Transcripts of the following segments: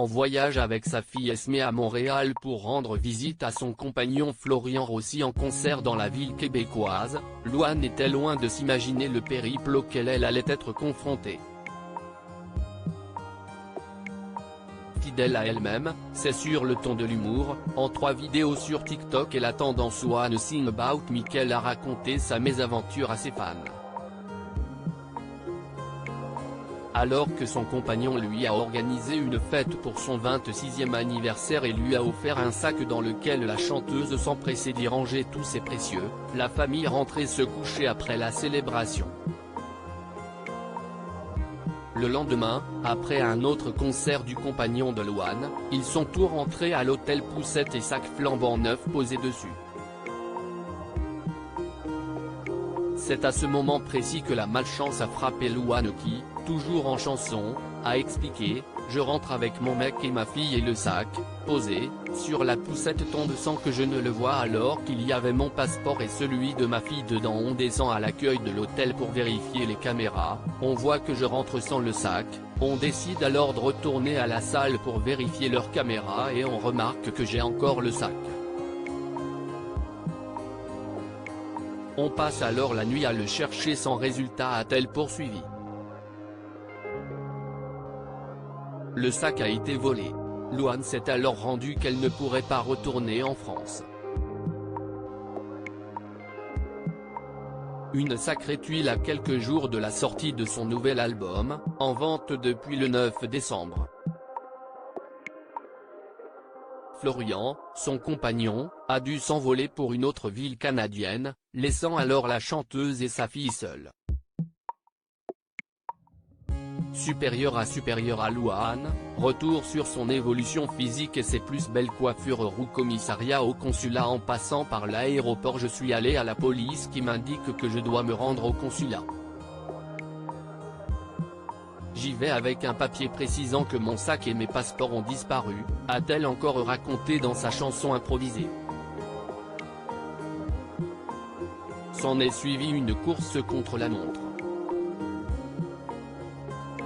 en voyage avec sa fille Esmé à Montréal pour rendre visite à son compagnon Florian Rossi en concert dans la ville québécoise, Louane était loin de s'imaginer le périple auquel elle allait être confrontée. Fidèle à elle-même, c'est sur le ton de l'humour, en 3 vidéos sur TikTok et la tendance One Thing About Me qu'elle a raconté sa mésaventure à ses fans. Alors que son compagnon lui a organisé une fête pour son 26e anniversaire et lui a offert un sac dans lequel la chanteuse s'empressait d'y ranger tous ses précieux, la famille rentrait se coucher après la célébration. Le lendemain, après un autre concert du compagnon de Louane, ils sont tous rentrés à l'hôtel Poussette et sac flambant neuf posé dessus. C'est à ce moment précis que la malchance a frappé Louane qui, toujours en chanson, a expliqué « Je rentre avec mon mec et ma fille et le sac, posé, sur la poussette tombe sans que je ne le voie alors qu'il y avait mon passeport et celui de ma fille dedans. On descend à l'accueil de l'hôtel pour vérifier les caméras, on voit que je rentre sans le sac, on décide alors de retourner à la salle pour vérifier leurs caméras et on remarque que j'ai encore le sac. On passe alors la nuit à le chercher sans résultat, a-t-elle poursuivi. Le sac a été volé. Louane s'est alors rendue qu'elle ne pourrait pas retourner en France. Une sacrée tuile à quelques jours de la sortie de son nouvel album, en vente depuis le 9 décembre. Florian, son compagnon, a dû s'envoler pour une autre ville canadienne, laissant alors la chanteuse et sa fille seules. Supérieure à Louane, retour sur son évolution physique et ses plus belles coiffures roux. Commissariat au consulat en passant par l'aéroport. Je suis allé à la police qui m'indique que je dois me rendre au consulat. J'y vais avec un papier précisant que mon sac et mes passeports ont disparu, a-t-elle encore raconté dans sa chanson improvisée. S'en est suivi une course contre la montre.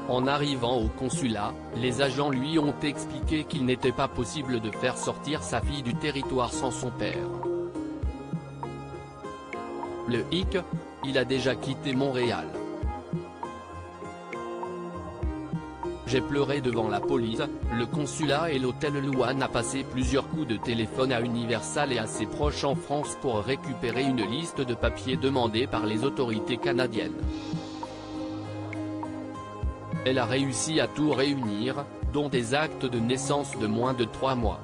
En arrivant au consulat, les agents lui ont expliqué qu'il n'était pas possible de faire sortir sa fille du territoire sans son père. Le hic, il a déjà quitté Montréal. J'ai pleuré devant la police, le consulat et l'hôtel. Louane a passé plusieurs coups de téléphone à Universal et à ses proches en France pour récupérer une liste de papiers demandés par les autorités canadiennes. Elle a réussi à tout réunir, dont des actes de naissance de moins de 3 mois.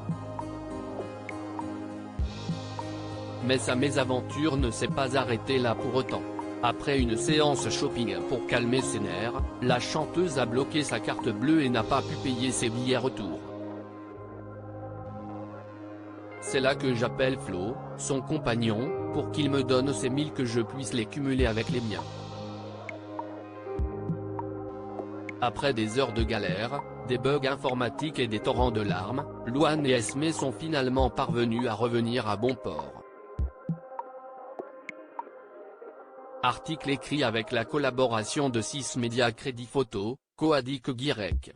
Mais sa mésaventure ne s'est pas arrêtée là pour autant. Après une séance shopping pour calmer ses nerfs, la chanteuse a bloqué sa carte bleue et n'a pas pu payer ses billets retour. C'est là que j'appelle Flo, son compagnon, pour qu'il me donne ces 1000 que je puisse les cumuler avec les miens. Après des heures de galère, des bugs informatiques et des torrents de larmes, Louane et Esmé sont finalement parvenus à revenir à bon port. Article écrit avec la collaboration de 6 médias Crédit Photo, Coadic Guirec.